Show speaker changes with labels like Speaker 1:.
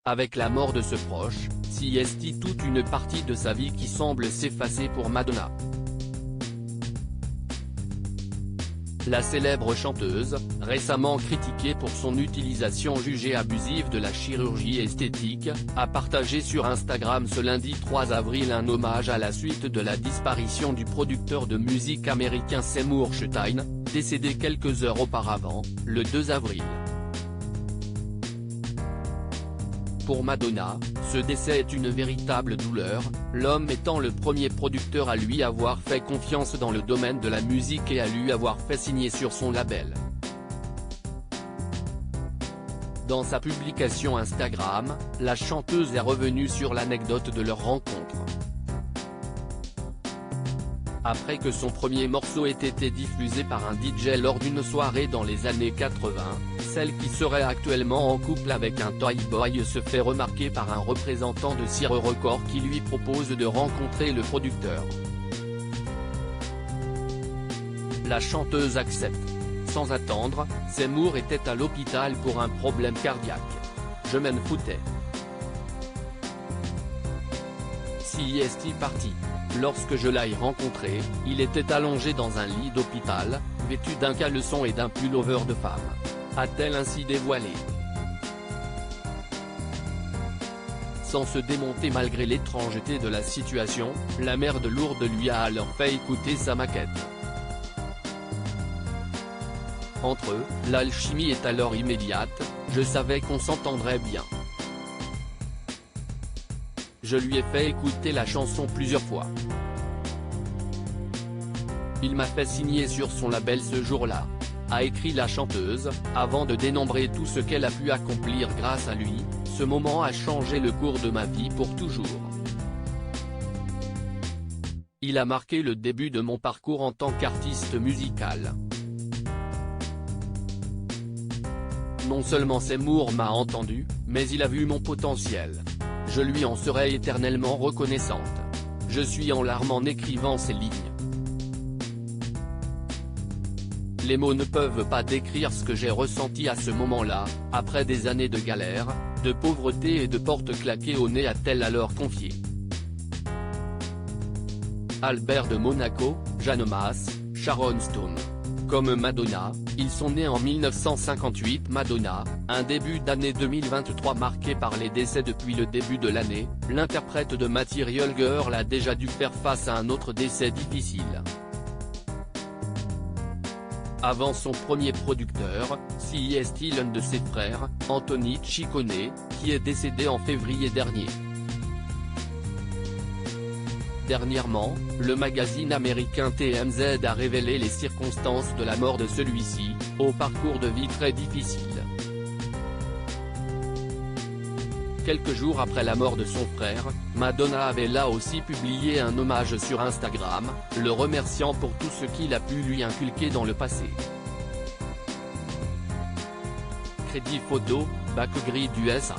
Speaker 1: Avec la mort de ce proche, c'est toute une partie de sa vie qui semble s'effacer pour Madonna. La célèbre chanteuse, récemment critiquée pour son utilisation jugée abusive de la chirurgie esthétique, a partagé sur Instagram ce lundi 3 avril un hommage à la suite de la disparition du producteur de musique américain Seymour Stein, décédé quelques heures auparavant, le 2 avril. Pour Madonna, ce décès est une véritable douleur, l'homme étant le premier producteur à lui avoir fait confiance dans le domaine de la musique et à lui avoir fait signer sur son label. Dans sa publication Instagram, la chanteuse est revenue sur l'anecdote de leur rencontre. Après que son premier morceau ait été diffusé par un DJ lors d'une soirée dans les années 80, celle qui serait actuellement en couple avec un Toy Boy se fait remarquer par un représentant de Sire Records qui lui propose de rencontrer le producteur. La chanteuse accepte. Sans attendre, Seymour était à l'hôpital pour un problème cardiaque. Je m'en foutais. C'est parti. Lorsque je l'ai rencontré, il était allongé dans un lit d'hôpital, vêtu d'un caleçon et d'un pullover de femme. A-t-elle ainsi dévoilé. Sans se démonter malgré l'étrangeté de la situation, la mère de Lourdes lui a alors fait écouter sa maquette. Entre eux, l'alchimie est alors immédiate, je savais qu'on s'entendrait bien. Je lui ai fait écouter la chanson plusieurs fois. Il m'a fait signer sur son label ce jour-là, a écrit la chanteuse, avant de dénombrer tout ce qu'elle a pu accomplir grâce à lui. Ce moment a changé le cours de ma vie pour toujours. Il a marqué le début de mon parcours en tant qu'artiste musical. Non seulement Seymour m'a entendu, mais il a vu mon potentiel. Je lui en serai éternellement reconnaissante. Je suis en larmes en écrivant ces lignes. Les mots ne peuvent pas décrire ce que j'ai ressenti à ce moment-là, après des années de galère, de pauvreté et de portes claquées au nez, a-t-elle alors confié. Albert de Monaco, Jeanne Masse, Sharon Stone. Comme Madonna, ils sont nés en 1958. Madonna, un début d'année 2023 marqué par les décès depuis le début de l'année, l'interprète de Material Girl a déjà dû faire face à un autre décès difficile. Avant son premier producteur, c'est l'un de ses frères, Anthony Ciccone, qui est décédé en février dernier. Dernièrement, le magazine américain TMZ a révélé les circonstances de la mort de celui-ci, au parcours de vie très difficile. Quelques jours après la mort de son frère, Madonna avait là aussi publié un hommage sur Instagram, le remerciant pour tout ce qu'il a pu lui inculquer dans le passé. Crédit photo, Backgrid USA.